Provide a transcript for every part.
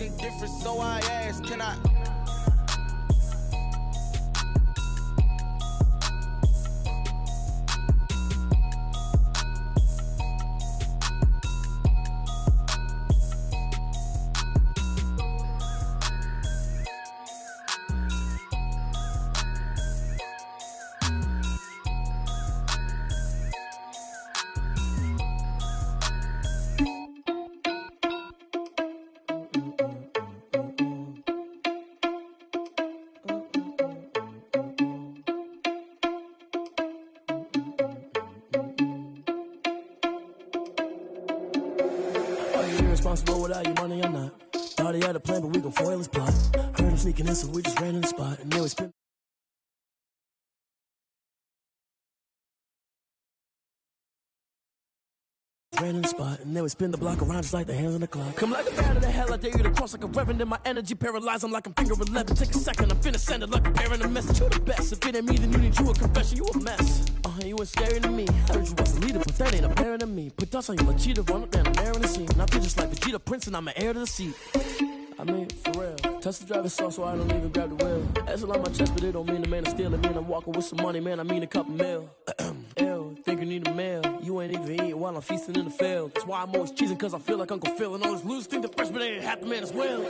looking different, so I asked, can I? Irresponsible without your money or not. Thought he had a plan, but we gon' foil his plot. Heard him sneaking in, so we just ran in the spot. And now we spin. Ran in the spot, and then we spin the block around just like the hands on the clock. Come like a bat of the hell, I dare you to cross like a reverend. In my energy paralyzed, I'm like I'm finger 11. Take a second, I'm finna send it like a bearing a message. You the best, if it ain't me, then you need you a confession. You a mess, you ain't scary to me. Heard you was a leader, but that ain't apparent to me. Put dust on you, Vegeta, run up down the air in the scene. And I feel just like Vegeta Prince, and I'm an heir to the seat. I mean, for real. Touch the driver's sauce so I don't even grab the wheel. That's on my chest, but it don't mean the man is stealing. Mean I'm walking with some money, man, I mean a couple mil. Ew, think you need a meal. You ain't even eating while I'm feasting in the field. That's why I'm always cheesing, cause I feel like Uncle Phil. And all those losers think the freshman ain't half the man as well.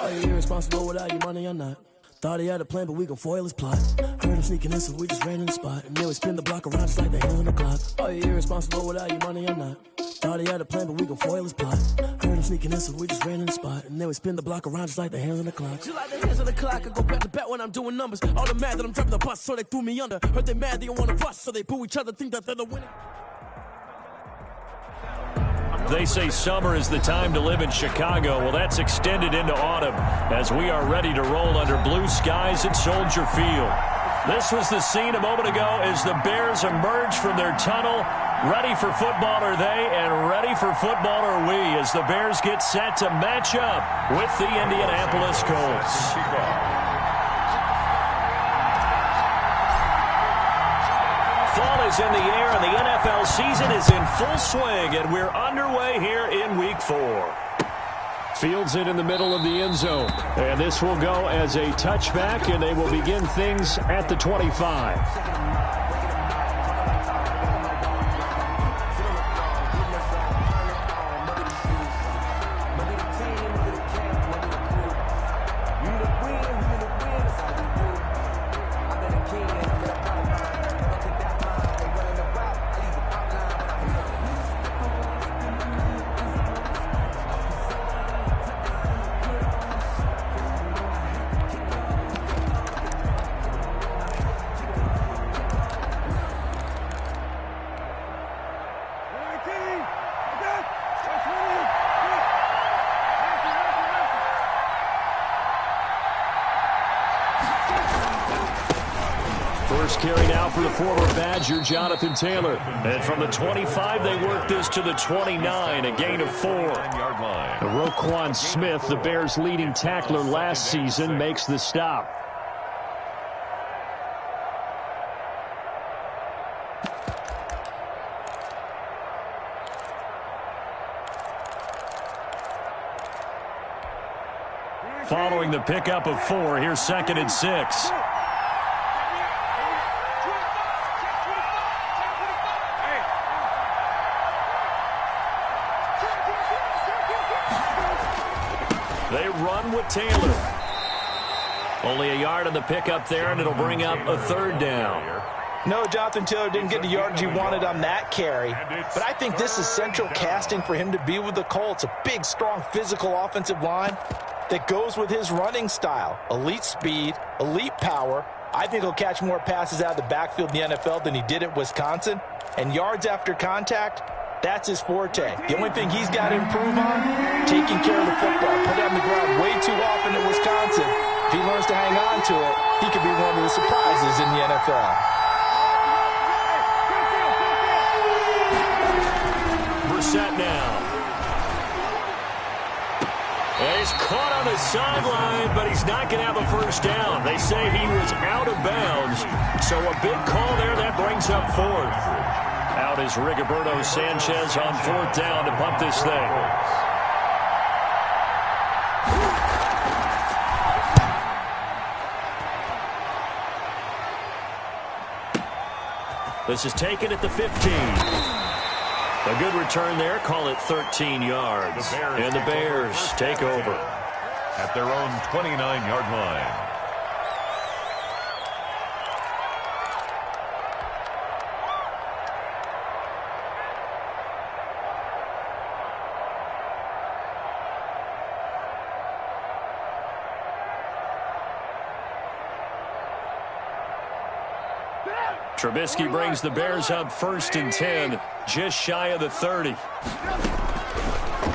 Are you irresponsible without your money or not? Thought he had a plan, but we gon' foil his plot. Heard him sneaking in, so we just ran in the spot. And then we spin the block around just like the hands on the clock. Are you irresponsible without your money or not? Thought he had a plan, but we gon' foil his plot. Heard him sneaking in, so we just ran in the spot. And then we spin the block around just like the hands on the clock. Just like the hands on the clock, I go back to back when I'm doing numbers. All the mad that I'm driving the bus, so they threw me under. Heard they mad, they don't wanna bust, so they boo each other, think that they're the winning. They say summer is the time to live in Chicago. Well, that's extended into autumn as we are ready to roll under blue skies at Soldier Field. This was the scene a moment ago as the Bears emerged from their tunnel. Ready for football are they, and ready for football are we as the Bears get set to match up with the Indianapolis Colts. Fall is in the air, and the NFL season is in full swing, and we're underway here in Week 4. Fields it in the middle of the end zone, and this will go as a touchback, and they will begin things at the 25. First carry now for the former Badger, Jonathan Taylor. And from the 25, they work this to the 29, a gain of 4. Roquan Smith, the Bears' leading tackler last season, makes the stop. Following the pickup of 4, here's 2nd and 6. They run with Taylor. Only a yard on the pickup there, and it'll bring up a 3rd down. No, Jonathan Taylor didn't get the yardage he wanted on that carry. But I think this is central casting for him to be with the Colts. A big, strong, physical offensive line that goes with his running style. Elite speed, elite power. I think he'll catch more passes out of the backfield in the NFL than he did at Wisconsin. And yards after contact, that's his forte. The only thing he's got to improve on, taking care of the football. Put it on the ground way too often at Wisconsin. If he learns to hang on to it, he could be one of the surprises in the NFL. Brissett now. And he's caught on the sideline, but he's not going to have a first down. They say he was out of bounds, so a big call there that brings up 4th. Out is Rigoberto Sanchez on 4th down to punt this thing. This is taken at the 15. A good return there. Call it 13 yards. And the Bears take over at their own 29-yard line. Trubisky brings the Bears up 1st and 10, just shy of the 30.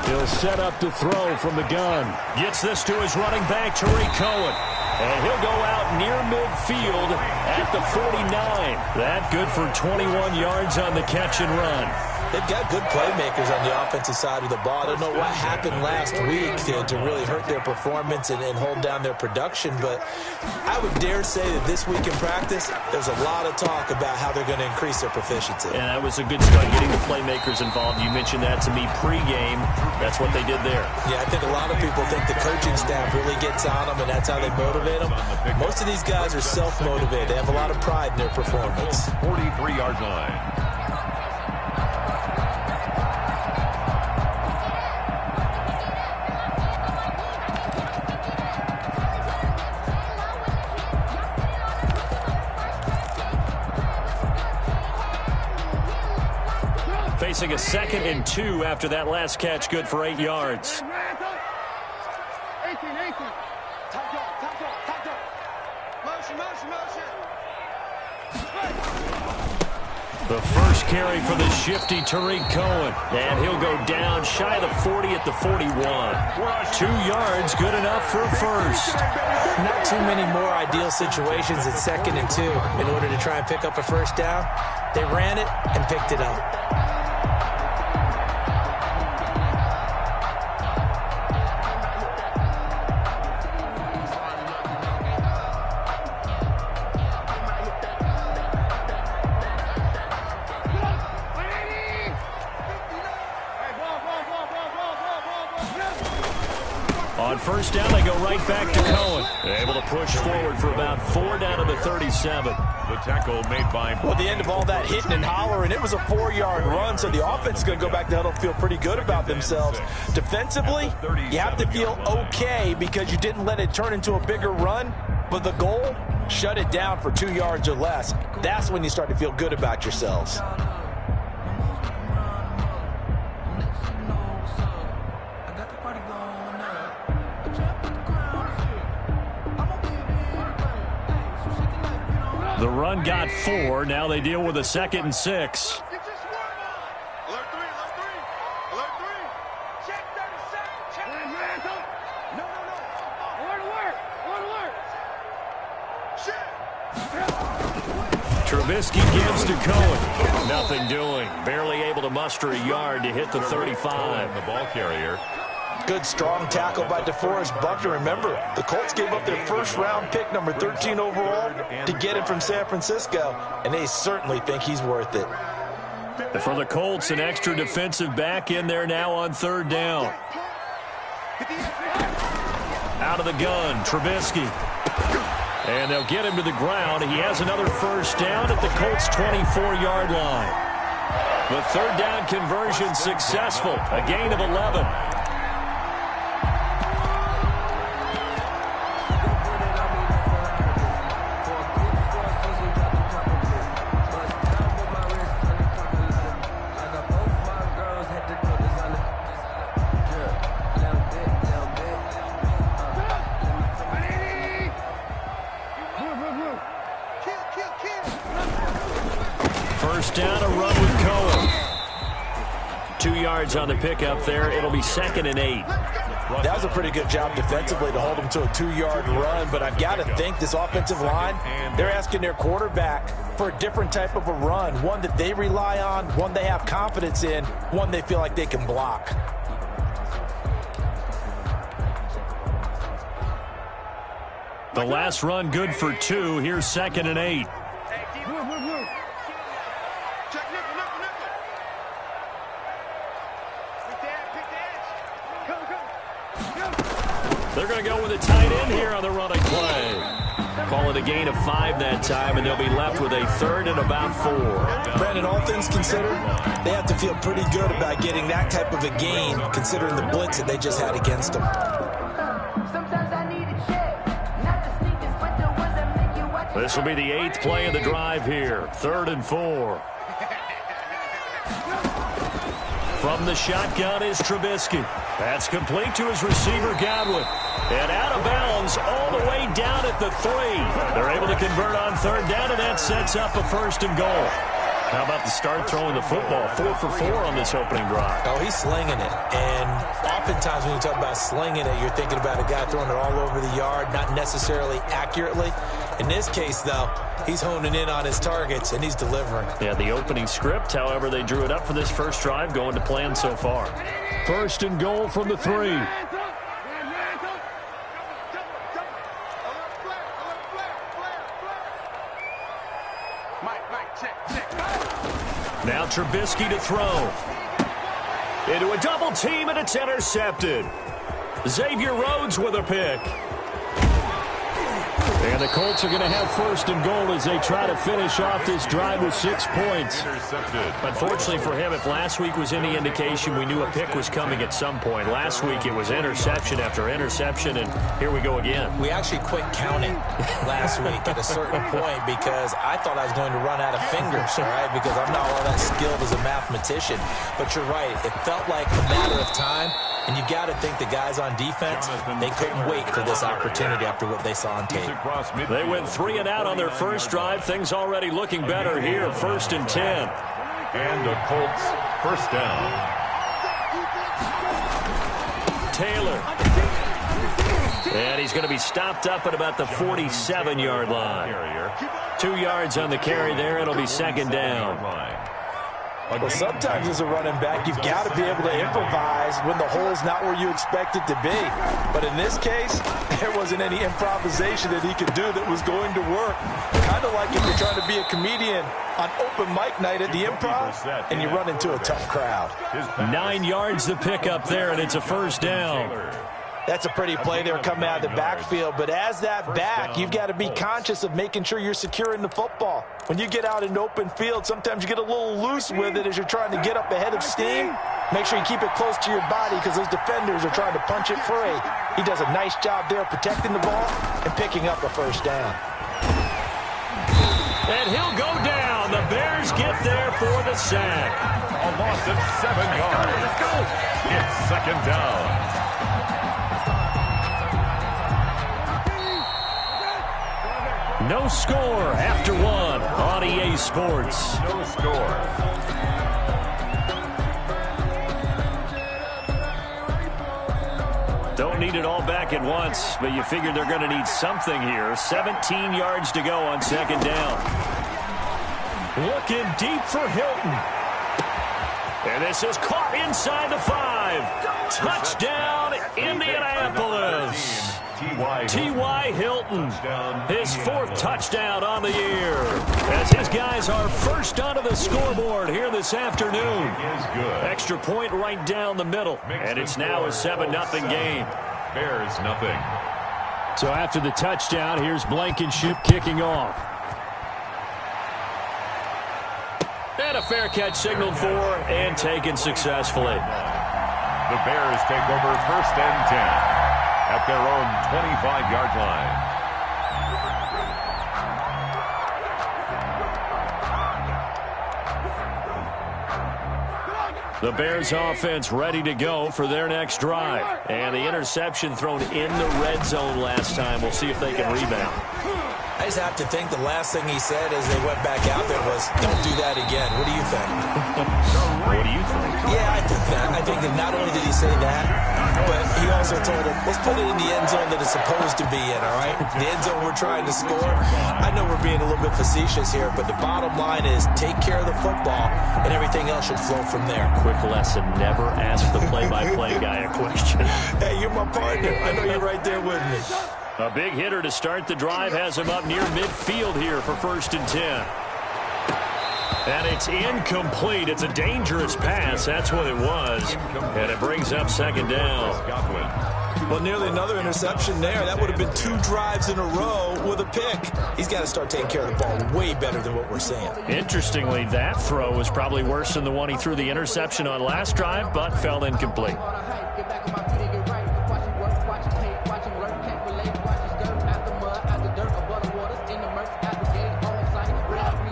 He'll set up to throw from the gun. Gets this to his running back, Tariq Cohen. And he'll go out near midfield at the 49. That good for 21 yards on the catch and run. They've got good playmakers on the offensive side of the ball. I don't know what happened last week to really hurt their performance and hold down their production, but I would dare say that this week in practice, there's a lot of talk about how they're going to increase their proficiency. And that was a good start, getting the playmakers involved. You mentioned that to me pregame. That's what they did there. Yeah, I think a lot of people think the coaching staff really gets on them, and that's how they motivate them. Most of these guys are self-motivated. They have a lot of pride in their performance. 43-yard line. Facing a 2nd and 2 after that last catch, good for 8 yards. The first carry for the shifty Tariq Cohen. And he'll go down shy of the 40 at the 41. 2 yards, good enough for a first. Not too many more ideal situations at 2nd and 2 in order to try and pick up a first down. They ran it and picked it up. On first down, they go right back to Cohen. Able to push forward for about 4 down to the 37. The tackle made by... Well, at the end of all that hitting and hollering, it was a 4-yard run, so the offense is going to go back to huddle, feel pretty good about themselves. Defensively, you have to feel okay because you didn't let it turn into a bigger run, but the goal, shut it down for 2 yards or less. That's when you start to feel good about yourselves. The run got 4. Now they deal with a 2nd and 6. Trubisky gives to Cohen. Nothing doing. Barely able to muster a yard to hit the 35. The ball carrier. Good strong tackle by DeForest Buckner. Remember, the Colts gave up their first-round pick, number 13 overall, to get him from San Francisco, and they certainly think he's worth it. For the Colts, an extra defensive back in there now on 3rd down. Out of the gun, Trubisky. And they'll get him to the ground. He has another first down at the Colts' 24-yard line. The 3rd down conversion successful, a gain of 11. First down, a run with Cohen. 2 yards on the pickup there. It'll be 2nd and 8. That was a pretty good job defensively to hold him to a 2-yard run, but I've got to think this offensive line, they're asking their quarterback for a different type of a run, one that they rely on, one they have confidence in, one they feel like they can block. The last run good for 2. Here's 2nd and 8. They're going to go with a tight end here on the running play. Call it a gain of 5 that time, and they'll be left with a third and about 4. Brandon, all things considered, they have to feel pretty good about getting that type of a gain, considering the blitz that they just had against them. This will be the 8th play of the drive here. 3rd and 4. From the shotgun is Trubisky. That's complete to his receiver, Godwin. And out of bounds all the way down at the 3. They're able to convert on 3rd down, and that sets up a 1st and goal. How about the start throwing the football? 4 for 4 on this opening drive. Oh, he's slinging it. And oftentimes when you talk about slinging it, you're thinking about a guy throwing it all over the yard, not necessarily accurately. In this case, though, he's honing in on his targets, and he's delivering. Yeah, the opening script, however, they drew it up for this first drive, going to plan so far. 1st and goal from the 3. Now Trubisky to throw. Into a double team, and it's intercepted. Xavier Rhodes with a pick. And the Colts are going to have 1st and goal as they try to finish off this drive with 6 points. Unfortunately for him, if last week was any indication, we knew a pick was coming at some point. Last week it was interception after interception, and here we go again. We actually quit counting last week at a certain point because I thought I was going to run out of fingers, all right, because I'm not all that skilled as a mathematician. But you're right. It felt like a matter of time. And you got to think the guys on defense, they couldn't wait for this opportunity after what they saw on tape. They went 3 and out on their first drive. Things already looking better here. 1st and 10. And the Colts, 1st down. Taylor. And he's going to be stopped up at about the 47-yard line. 2 yards on the carry there. It'll be 2nd down. Well, sometimes as a running back, you've got to be able to improvise when the hole's not where you expect it to be. But in this case, there wasn't any improvisation that he could do that was going to work. Kind of like if you're trying to be a comedian on open mic night at the Improv and you run into a tough crowd. 9 yards the pickup there, and it's a 1st down. That's a pretty play there coming out of the backfield. But as that back, you've got to be conscious of making sure you're securing the football. When you get out in open field, sometimes you get a little loose with it as you're trying to get up ahead of steam. Make sure you keep it close to your body because those defenders are trying to punch it free. He does a nice job there protecting the ball and picking up a 1st down. And he'll go down. The Bears get there for the sack. A loss of 7 yards. Let's go. It's 2nd down. No score after 1 on EA Sports. No score. Don't need it all back at once, but you figure they're going to need something here. 17 yards to go on 2nd down. Looking deep for Hilton. And this is caught inside the 5. Touchdown, Indianapolis. T.Y. Hilton, his 4th touchdown on the year, as his guys are first onto the scoreboard here this afternoon. Extra point right down the middle, and it's now a 7-0 game. Bears nothing. So after the touchdown, here's Blankenship kicking off. And a fair catch signaled for and taken successfully. The Bears take over 1st and 10. At their own 25-yard line. The Bears offense ready to go for their next drive. And the interception thrown in the red zone last time. We'll see if they can rebound. I just have to think the last thing he said as they went back out there was, don't do that again. What do you think? What do you think? Yeah, I think that. I think that not only did he say that, but he also told him, let's put it in the end zone that it's supposed to be in, all right? The end zone we're trying to score. I know we're being a little bit facetious here, but the bottom line is take care of the football, and everything else should flow from there. Quick lesson, never ask the play-by-play guy a question. Hey, you're my partner. I know you're right there with me. A big hitter to start the drive has him up near midfield here for 1st and 10. And it's incomplete. It's a dangerous pass. That's what it was. And it brings up 2nd down. Well, nearly another interception there. That would have been 2 drives in a row with a pick. He's got to start taking care of the ball way better than what we're seeing. Interestingly, that throw was probably worse than the one he threw the interception on last drive, but fell incomplete.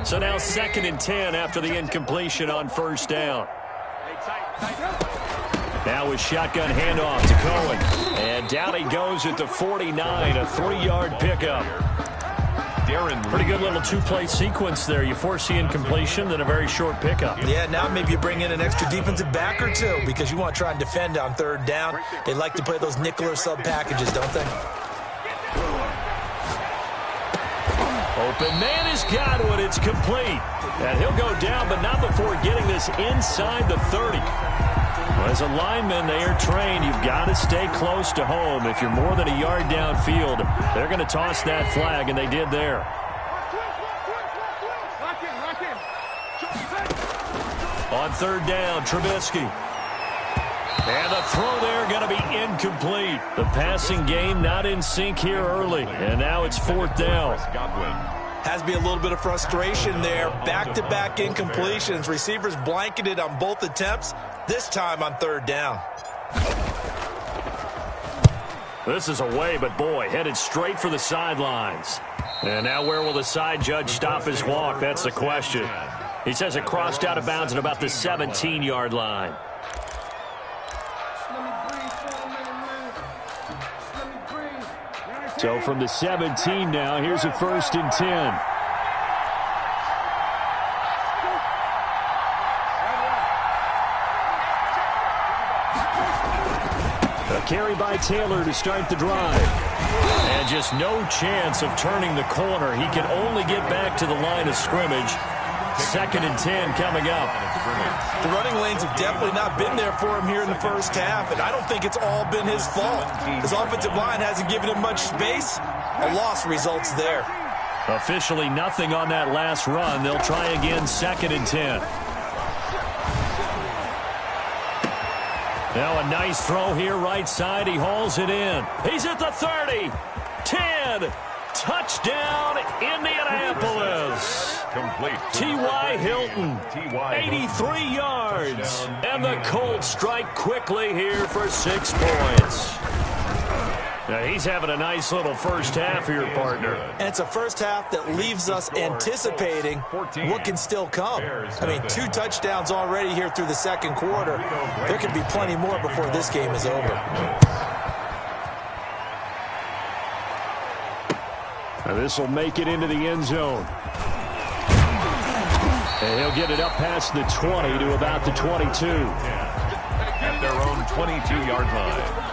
So now 2nd and 10 after the incompletion on 1st down. Now with shotgun handoff to Cohen. And down he goes at the 49, a 3-yard pickup. Pretty good little 2-play sequence there. You force the incompletion, then a very short pickup. Yeah, now maybe you bring in an extra defensive back or 2 because you want to try and defend on 3rd down. They like to play those nickel or sub packages, don't they? Open man is Godwin. It's complete. And he'll go down, but not before getting this inside the 30. As a lineman, they are trained. You've got to stay close to home. If you're more than a yard downfield, they're going to toss that flag, and they did there. On 3rd down, Trubisky. And the throw there going to be incomplete. The passing game not in sync here early. And now it's 4th down. Has to be a little bit of frustration there. Back-to-back incompletions. Receivers blanketed on both attempts, this time on 3rd down. This is away, but boy, headed straight for the sidelines. And now where will the side judge stop his walk? That's the question. He says it crossed out of bounds at about the 17-yard line. So from the 17 now, here's a 1st and 10. A carry by Taylor to start the drive. And just no chance of turning the corner. He can only get back to the line of scrimmage. 2nd and 10 coming up. The running lanes have definitely not been there for him here in the 1st half, and I don't think it's all been his fault. His offensive line hasn't given him much space. A loss results there. Officially nothing on that last run. They'll try again 2nd and 10. Now a nice throw here right side. He hauls it in. He's at the 30. 10. Touchdown, Indianapolis. Complete. T.Y. Hilton, 83 yards. And the Colts strike quickly here for 6 points. Now he's having a nice little 1st half here, partner. And it's a 1st half that leaves us anticipating what can still come. I mean, 2 touchdowns already here through the 2nd quarter. There could be plenty more before this game is over. Now this will make it into the end zone. And he'll get it up past the 20 to about the 22. At their own 22-yard line.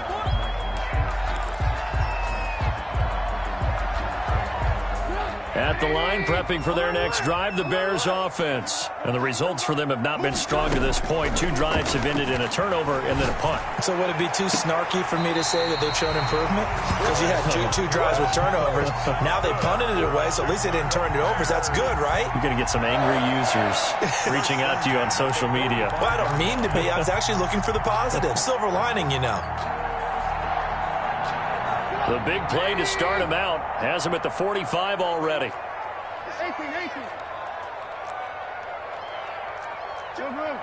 At the line, prepping for their next drive, the Bears offense. And the results for them have not been strong to this point. 2 drives have ended in a turnover and then a punt. So would it be too snarky for me to say that they've shown improvement? Because you had two drives with turnovers. Now they punted it away, so at least they didn't turn it over. So that's good, right? You're going to get some angry users reaching out to you on social media. Well, I don't mean to be. I was actually looking for the positive. Silver lining, you know. The big play to start him out has him at the 45 already. 18. Slam.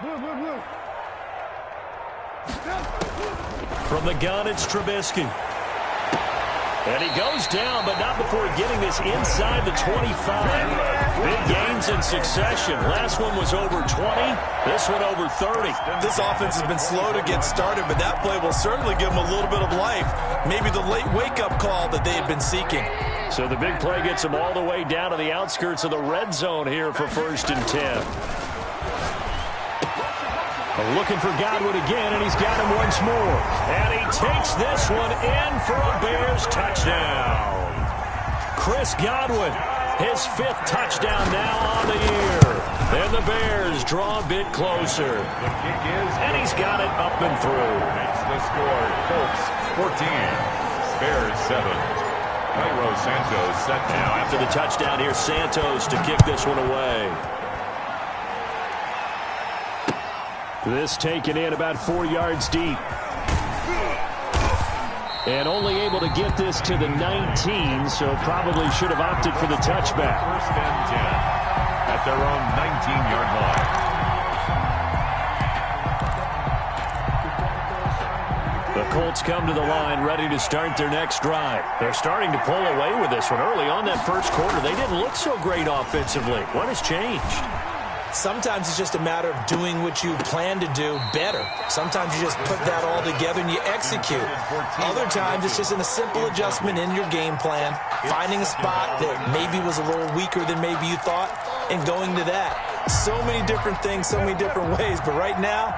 Blue. From the gun, it's Trubisky. And he goes down, but not before getting this inside the 25. Big gains in succession. Last one was over 20. This one over 30. This offense has been slow to get started, but that play will certainly give them a little bit of life. Maybe the late wake-up call that they had been seeking. So the big play gets them all the way down to the outskirts of the red zone here for 1st and 10. Looking for Godwin again, and he's got him once more. And he takes this one in for a Bears touchdown. Chris Godwin, his 5th touchdown now on the year. And the Bears draw a bit closer. The kick is, and he's got it up and through. Makes the score. Colts 14, Bears 7. Cairo Santos set now after the touchdown here, Santos to kick this one away. This taken in about 4 yards deep. And only able to get this to the 19, so probably should have opted for the touchback. First and 10 at their own 19-yard line. The Colts come to the line ready to start their next drive. They're starting to pull away with this one. Early on that first quarter, they didn't look so great offensively. What has changed? Sometimes it's just a matter of doing what you plan to do better. Sometimes you just put that all together and you execute. Other times it's just a simple adjustment in your game plan, finding a spot that maybe was a little weaker than maybe you thought, and going to that. So many different things, so many different ways, but right now,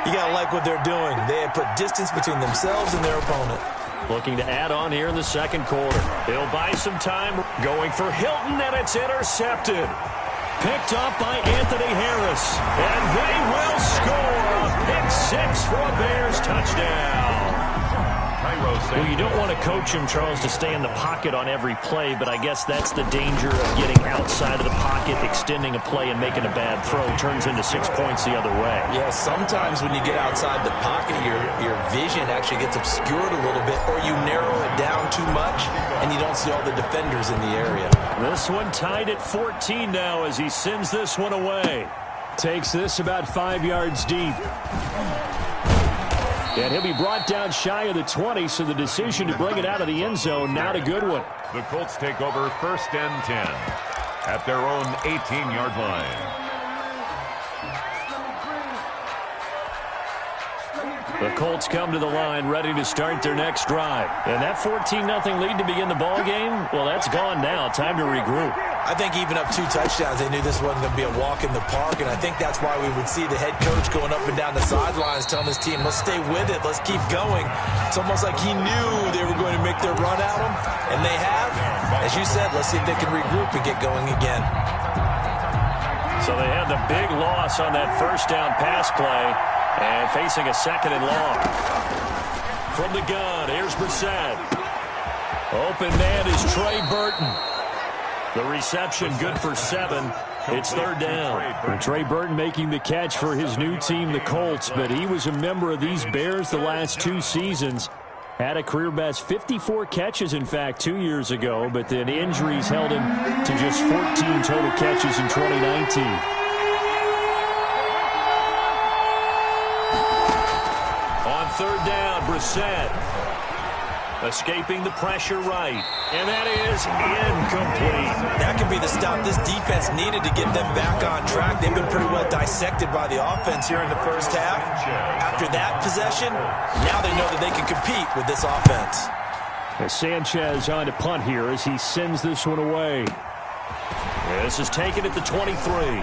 you got to like what they're doing. They have put distance between themselves and their opponent. Looking to add on here in the second quarter. He'll buy some time going for Hilton, and it's intercepted. Picked up by Anthony Harris. And they will score a pick six for a Bears touchdown. Well, you don't want to coach him, Charles, to stay in the pocket on every play, but I guess that's the danger of getting outside of the pocket, extending a play, and making a bad throw. Turns into 6 points the other way. Yeah, sometimes when you get outside the pocket, your vision actually gets obscured a little bit, or you narrow it down too much, and you don't see all the defenders in the area. This one tied at 14 now as he sends this one away. Takes this about 5 yards deep. And he'll be brought down shy of the 20, so the decision to bring it out of the end zone, not a good one. The Colts take over first and 10 at their own 18-yard line. The Colts come to the line ready to start their next drive. And that 14-0 lead to begin the ball game, well, that's gone now. Time to regroup. I think even up 2 touchdowns, they knew this wasn't going to be a walk in the park, and I think that's why we would see the head coach going up and down the sidelines telling his team, let's stay with it, let's keep going. It's almost like he knew they were going to make their run at him, and they have. As you said, let's see if they can regroup and get going again. So they had the big loss on that first down pass play, and facing a second and long. From the gun, here's Brissett. Open man is Trey Burton. The reception good for 7. It's third down. Trey Burton making the catch for his new team, the Colts, but he was a member of these Bears the last 2 seasons. Had a career best 54 catches, in fact, 2 years ago, but then injuries held him to just 14 total catches in 2019. On third down, Brissett. Escaping the pressure right. And that is incomplete. That could be the stop this defense needed to get them back on track. They've been pretty well dissected by the offense here in the first half. After that possession, now they know that they can compete with this offense. As Sanchez on to punt here as he sends this one away. This is taken at the 23.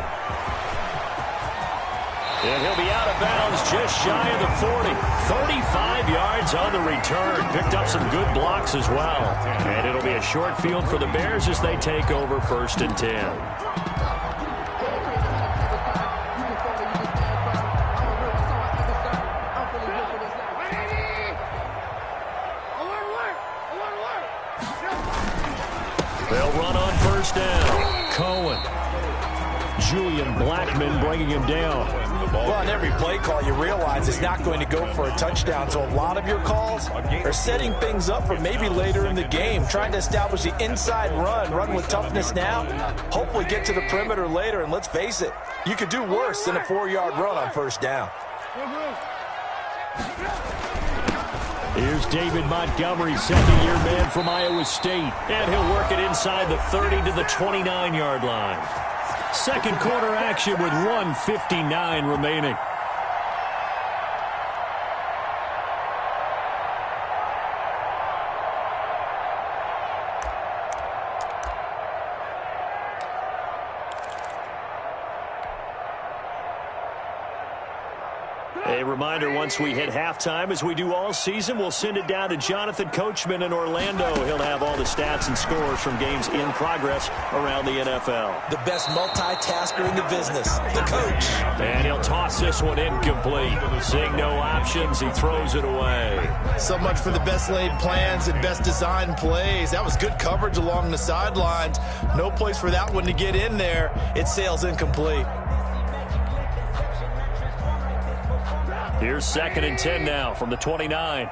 And he'll be out of bounds just shy of the 40. 35 yards on the return. Picked up some good blocks as well. And it'll be a short field for the Bears as they take over first and 10. They'll run on first down. Cohen. Julian Blackmon bringing him down. Well, on every play call, you realize it's not going to go for a touchdown. So a lot of your calls are setting things up for maybe later in the game, trying to establish the inside run with toughness now, hopefully get to the perimeter later. And let's face it, you could do worse than a 4-yard run on first down. Here's David Montgomery, second-year man from Iowa State. And he'll work it inside the 30 to the 29-yard line. Second quarter action with 1:59 remaining. A reminder, once we hit halftime, as we do all season, we'll send it down to Jonathan Coachman in Orlando. He'll have all the stats and scores from games in progress around the NFL. The best multitasker in the business, the coach. And he'll toss this one incomplete. Seeing no options, he throws it away. So much for the best laid plans and best designed plays. That was good coverage along the sidelines. No place for that one to get in there. It sails incomplete. Here's 2nd and 10 now from the 29.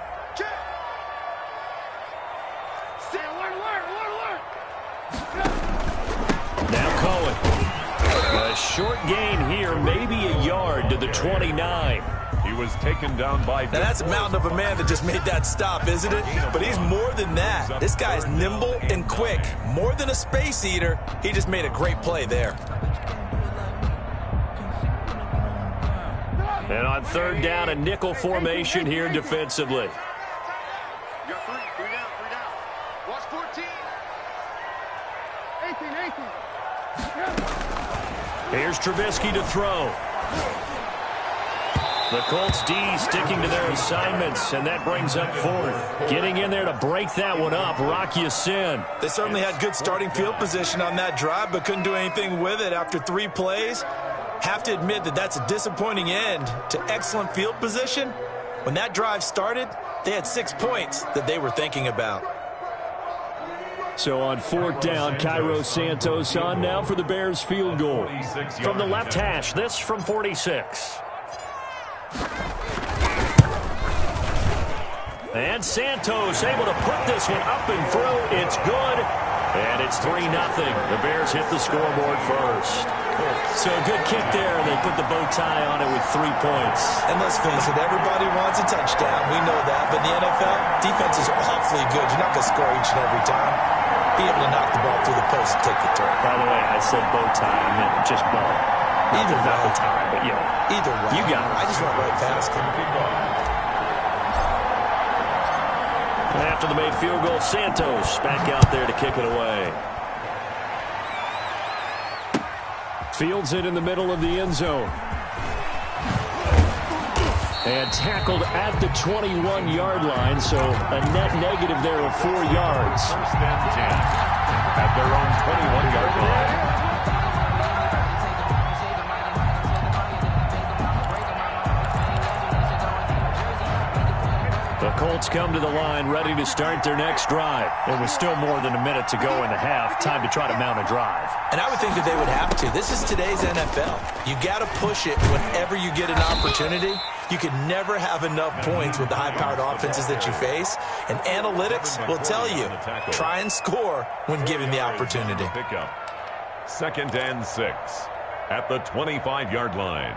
Now Cohen. A short gain here, maybe a yard to the 29. He was taken down by... Now that's a mountain of a man that just made that stop, isn't it? But he's more than that. This guy's nimble and quick. More than a space eater. He just made a great play there. And on 3rd down, a nickel formation here defensively. You're three down. Watch 14. 18. Here's Trubisky to throw. The Colts D sticking to their assignments, and that brings up 4th. Getting in there to break that one up, Rock Ya-Sin. They certainly had good starting field position on that drive, but couldn't do anything with it after 3 plays. Have to admit that that's a disappointing end to excellent field position. When that drive started, they had 6 points that they were thinking about. So on 4th down, Cairo Santos on now for the Bears field goal. From the left hash, this from 46. And Santos able to put this one up and through. It's good. And it's 3-0. The Bears hit the scoreboard first. So a good kick there, and they put the bow tie on it with 3 points. And let's face it, everybody wants a touchdown. We know that. But in the NFL, defenses are awfully good. You're not going to score each and every time. Be able to knock the ball through the post and take the turn. By the way, I said bow tie. I meant just bow. Either way. Not the tie, but you know. Either way. You got it. I just went right past him. And after the made field goal, Santos back out there to kick it away. Fields it in the middle of the end zone. And tackled at the 21-yard line, so a net negative there of 4 yards. 1st and 10 at their own 21-yard line. The Colts come to the line ready to start their next drive. There was still more than a minute to go in the half. Time to try to mount a drive. And I would think that they would have to. This is today's NFL. You got to push it whenever you get an opportunity. You can never have enough points with the high-powered offenses that you face. And analytics will tell you, try and score when given the opportunity. Pickup. 2nd and 6 at the 25-yard line.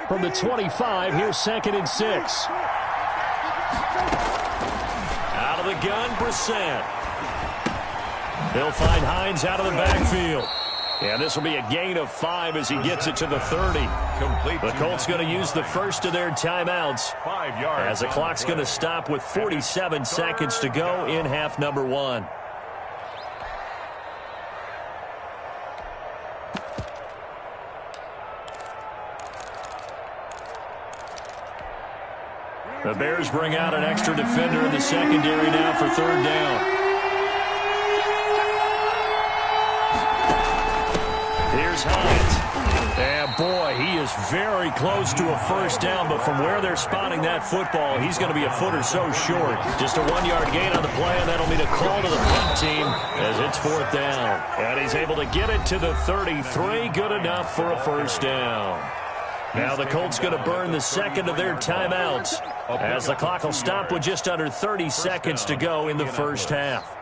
From the 25, here's 2nd and 6. Out of the gun, Brissett. He'll find Hines out of the backfield. And this will be a gain of 5 as he gets it to the 30. The Colts going to use the first of their timeouts 5 yards as the clock's going to stop with 47 seconds to go in half number 1. The Bears bring out an extra defender in the secondary now for 3rd down. Here's Hines. And boy, he is very close to a first down, but from where they're spotting that football, he's going to be a foot or so short. Just a 1-yard gain on the play, and that'll mean a call to the punt team as it's 4th down. And he's able to get it to the 33. Good enough for a first down. Now the Colts going to burn the second of their timeouts as the clock will stop with just under 30 seconds to go in the first half.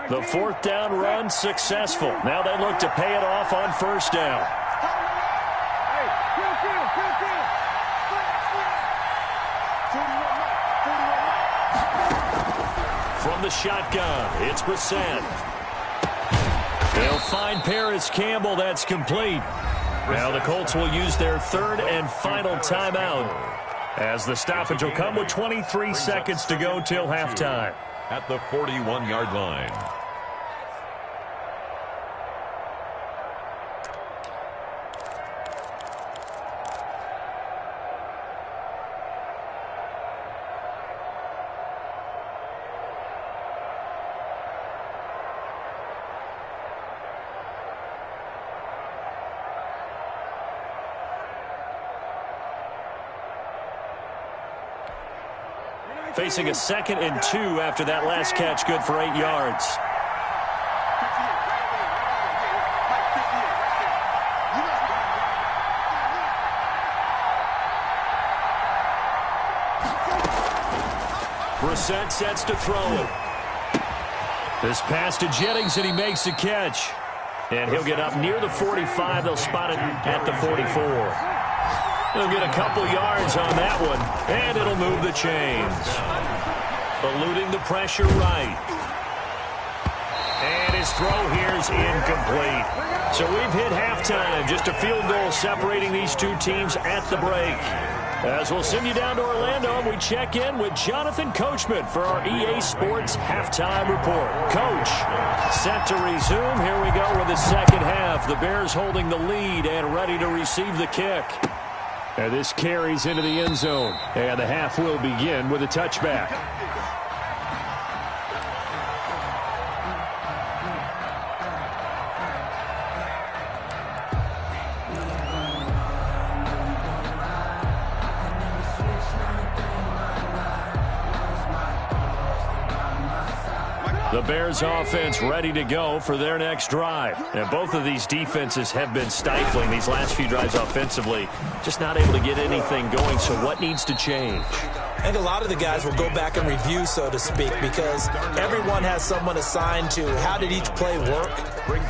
The 4th down run successful. Now they look to pay it off on 1st down. From the shotgun, it's Brissett. They'll find Paris Campbell. That's complete. Now the Colts will use their 3rd and final timeout as the stoppage will come with 23 seconds to go till halftime. At the 41-yard line. Facing a 2nd and 2 after that last catch, good for 8 yards. Brissett sets to throw it. This pass to Jennings, and he makes the catch. And he'll get up near the 45. They'll spot it at the 44. They'll get a couple yards on that one, and it'll move the chains. Eluding the pressure right. And his throw here is incomplete. So we've hit halftime. Just a field goal separating these two teams at the break. As we'll send you down to Orlando, and we check in with Jonathan Coachman for our EA Sports Halftime Report. Coach, set to resume. Here we go with the second half. The Bears holding the lead and ready to receive the kick. And this carries into the end zone. And the half will begin with a touchback. The Bears offense ready to go for their next drive. And both of these defenses have been stifling these last few drives offensively. Just not able to get anything going. So what needs to change? I think a lot of the guys will go back and review, so to speak, because everyone has someone assigned to how did each play work.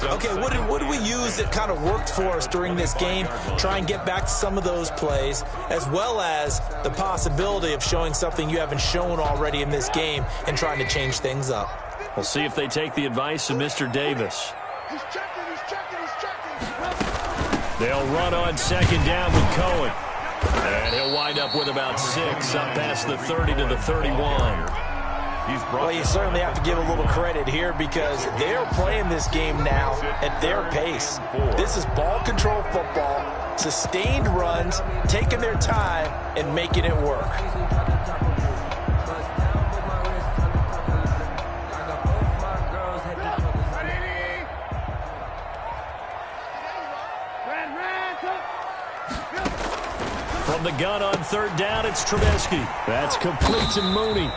Okay, what did we use that kind of worked for us during this game? Try and get back to some of those plays, as well as the possibility of showing something you haven't shown already in this game and trying to change things up. We'll see if they take the advice of Mr. Davis. He's checking, he's checking, he's checking. They'll run on second down with Cohen. And he'll wind up with about 6 up past the 30 to the 31. Well, you certainly have to give a little credit here because they're playing this game now at their pace. This is ball control football, sustained runs, taking their time and making it work. From the gun on third down, it's Trubisky. That's complete to Mooney.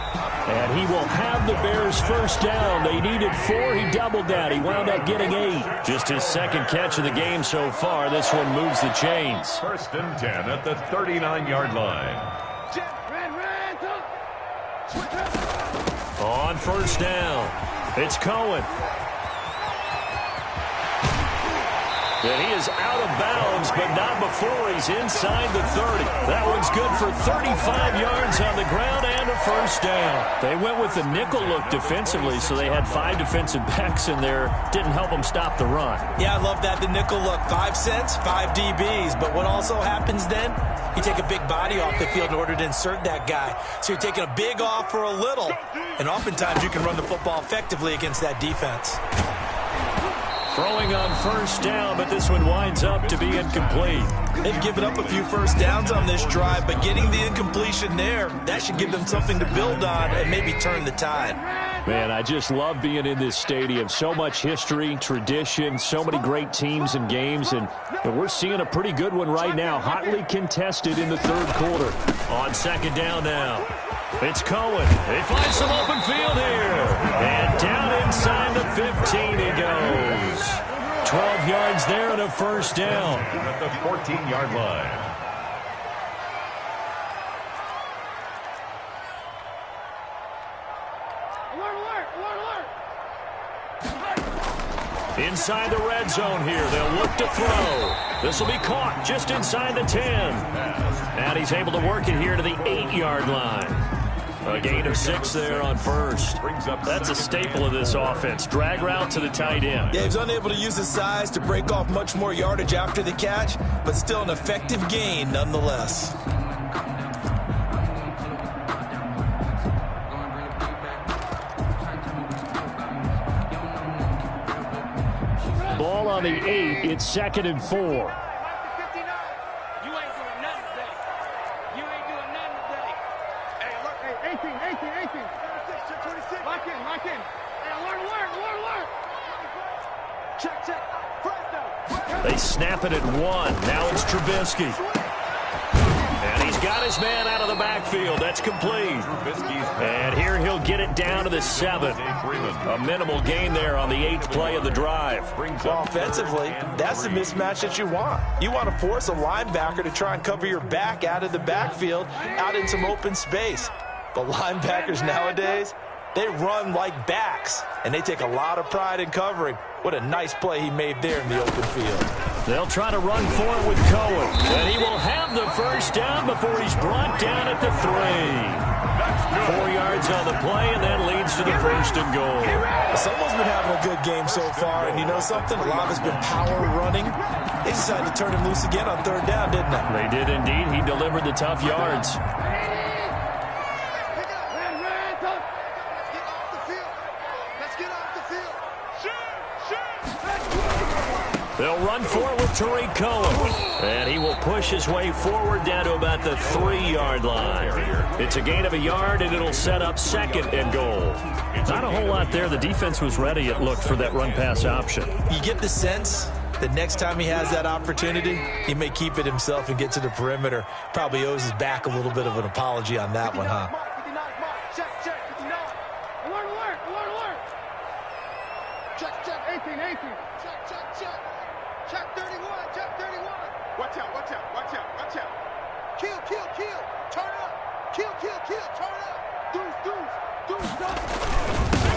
And he will have the Bears first down. They needed 4. He doubled that. He wound up getting 8. Just his second catch of the game so far. This one moves the chains. 1st and 10 at the 39-yard line. On first down, it's Cohen. And he is out of bounds, but not before he's inside the 30. That one's good for 35 yards on the ground and a first down. They went with the nickel look defensively, so they had 5 defensive backs in there. Didn't help them stop the run. Yeah, I love that, the nickel look. 5 cents, 5 DBs. But what also happens then? You take a big body off the field in order to insert that guy. So you're taking a big off for a little. And oftentimes you can run the football effectively against that defense. Throwing on first down, but this one winds up to be incomplete. They've given up a few first downs on this drive, but getting the incompletion there, that should give them something to build on and maybe turn the tide. Man, I just love being in this stadium. So much history, tradition, so many great teams and games, and we're seeing a pretty good one right now, hotly contested in the third quarter. On second down now, it's Cohen. He finds some open field here, and down inside the 15 he goes. 12 yards there and a first down. At the 14-yard line. Inside the red zone here, they'll look to throw. This will be caught just inside the 10. And he's able to work it here to the 8-yard line. A gain of 6 there on first. That's a staple of this offense. Drag route to the tight end. Yeah, he's unable to use his size to break off much more yardage after the catch, but still an effective gain nonetheless. Ball on the 8. It's 2nd and 4. They snap it at 1. Now it's Trubisky. And he's got his man out of the backfield. That's complete. And here he'll get it down to the 7. A minimal gain there on the 8th play of the drive. Well, offensively, that's the mismatch that you want. You want to force a linebacker to try and cover your back out of the backfield, out in some open space. But linebackers nowadays, they run like backs, and they take a lot of pride in covering. What a nice play he made there in the open field. They'll try to run for it with Cohen, and he will have the first down before he's brought down at the 3. 4 yards on the play, and that leads to the 1st and goal. Someone's been having a good game so far, and you know something? A lot has been power running. They decided to turn him loose again on 3rd down, didn't they? They did indeed. He delivered the tough yards. They'll run for it with Tariq Cohen. And he will push his way forward down to about the 3-yard line. It's a gain of a yard, and it'll set up 2nd and goal. Not a whole lot there. The defense was ready, it looked, for that run-pass option. You get the sense that next time he has that opportunity, he may keep it himself and get to the perimeter. Probably owes his back a little bit of an apology on that one, huh?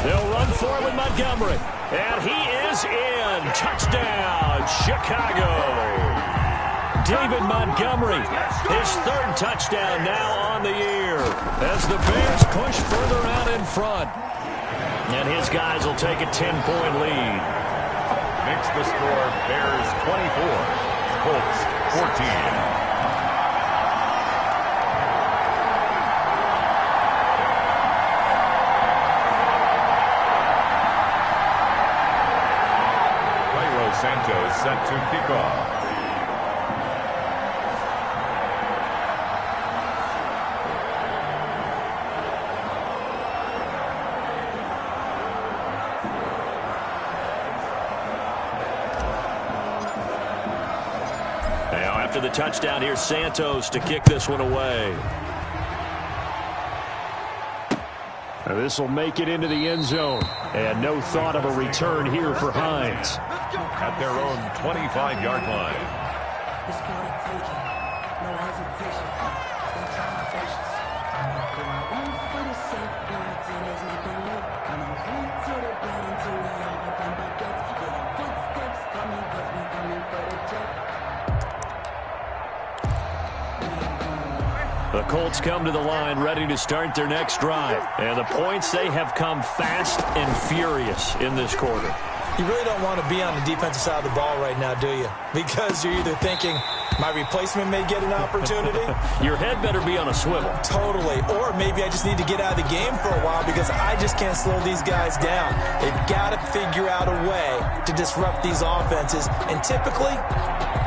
They'll run for it with Montgomery. And he is in. Touchdown, Chicago. David Montgomery, his 3rd touchdown now on the year as the Bears push further out in front. And his guys will take a 10-point lead. Makes the score Bears 24, Colts 14. Santos set to kick off. Now after the touchdown, here's Santos to kick this one away. This will make it into the end zone. And no thought of a return here for Hines. At their own 25-yard line. The Colts come to the line ready to start their next drive. And the points, they have come fast and furious in this quarter. You really don't want to be on the defensive side of the ball right now, do you? Because you're either thinking, my replacement may get an opportunity. Your head better be on a swivel. Totally. Or maybe I just need to get out of the game for a while because I just can't slow these guys down. They've got to figure out a way to disrupt these offenses. And typically,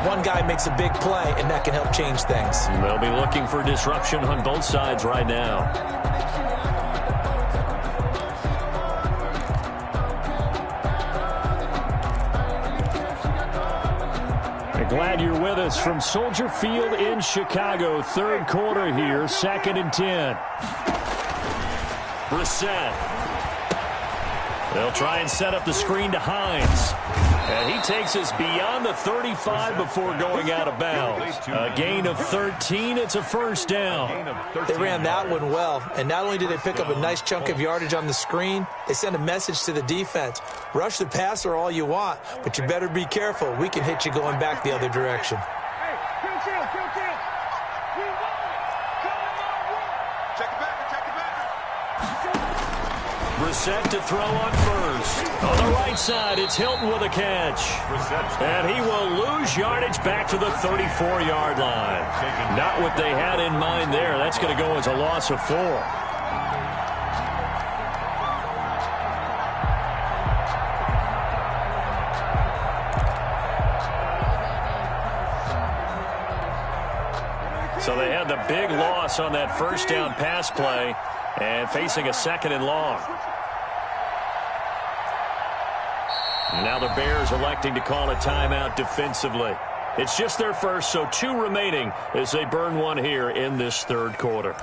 one guy makes a big play, and that can help change things. They'll be looking for disruption on both sides right now. Glad you're with us from Soldier Field in Chicago. 3rd quarter here, 2nd and 10. Brissett. They'll try and set up the screen to Hines. And he takes us beyond the 35 before going out of bounds. A gain of 13. It's a 1st down. They ran that one well. And not only did they pick up a nice chunk of yardage on the screen, they sent a message to the defense. Rush the passer all you want, but you better be careful. We can hit you going back the other direction. Brissett to throw on first. On the right side, it's Hilton with a catch. And he will lose yardage back to the 34-yard line. Not what they had in mind there. That's going to go as a loss of 4. So they had the big loss on that 1st down pass play and facing a 2nd and long. Now the Bears electing to call a timeout defensively. It's just their first, so 2 remaining as they burn one here in this third quarter.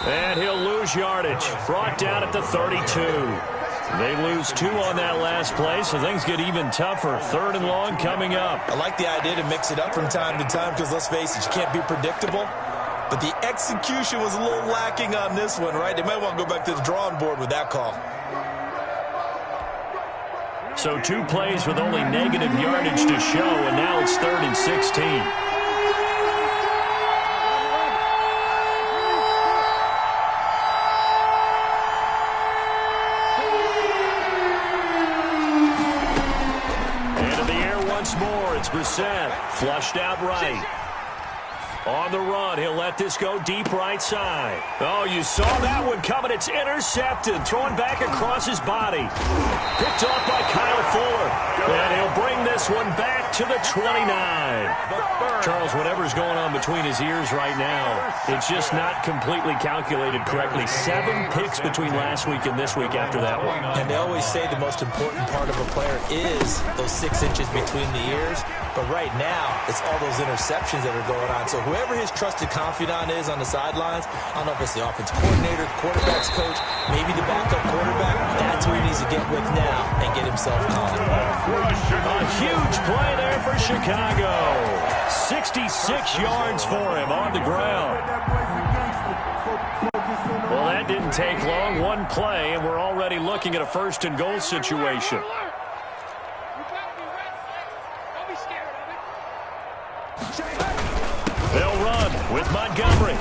And he'll lose yardage. Brought down at the 32. They lose 2 on that last play, so things get even tougher. 3rd and long coming up. I like the idea to mix it up from time to time because, let's face it, you can't be predictable. But the execution was a little lacking on this one, right? They might want to go back to the drawing board with that call. So 2 plays with only negative yardage to show, and now it's 3rd and 16. It's Brissett, flushed out right. On the run, he'll let this go deep right side. Oh, you saw that one coming. It's intercepted. Thrown back across his body. Picked off by Kyle Fuller. And he'll bring this one back to the 29. Charles, whatever's going on between his ears right now, it's just not completely calculated correctly. 7 picks between last week and this week after that one. And they always say the most important part of a player is those 6 inches between the ears. But right now, it's all those interceptions that are going on. So whoever his trusted confidant is on the sidelines, I don't know if it's the offensive coordinator, quarterback's coach, maybe the backup quarterback, that's who he needs to get with now and get himself calm. A huge play there for Chicago. 66 yards for him on the ground. Well, that didn't take long. 1 play, and we're already looking at a 1st and goal situation. They'll run with Montgomery.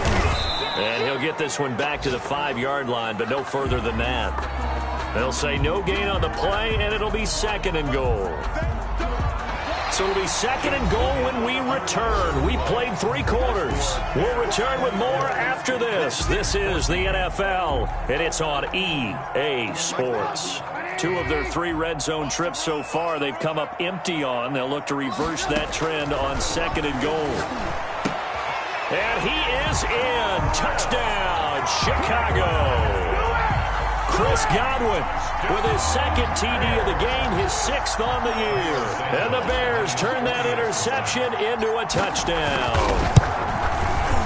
And he'll get this one back to the 5-yard line, but no further than that. They'll say no gain on the play, and it'll be 2nd and goal. So it'll be 2nd and goal when we return. We've played 3 quarters. We'll return with more after this. This is the NFL, and it's on EA Sports. 2 of their 3 red zone trips so far they've come up empty on. They'll look to reverse that trend on 2nd and goal. And he is in. Touchdown, Chicago. Chris Godwin with his 2nd TD of the game, his 6th on the year. And the Bears turn that interception into a touchdown.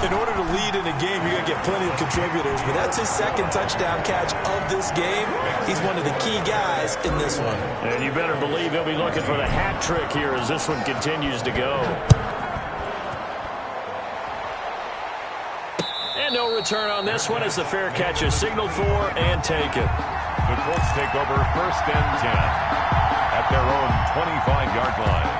In order to lead in a game, you're going to get plenty of contributors, but that's his 2nd touchdown catch of this game. He's one of the key guys in this one. And you better believe he'll be looking for the hat trick here as this one continues to go. And no return on this one as the fair catch is signaled for and taken. The Colts take over 1st and 10 at their own 25-yard line.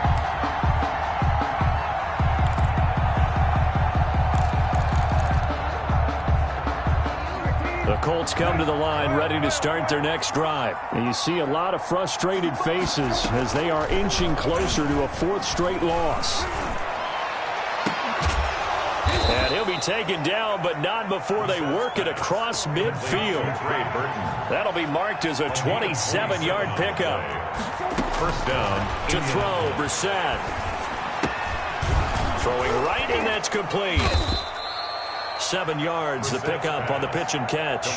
The Colts come to the line ready to start their next drive. And you see a lot of frustrated faces as they are inching closer to a 4th straight loss. And he'll be taken down, but not before they work it across midfield. That'll be marked as a 27-yard pickup. 1st down. To throw, Brissett. Throwing right, and that's complete. 7 yards, the pickup on the pitch and catch.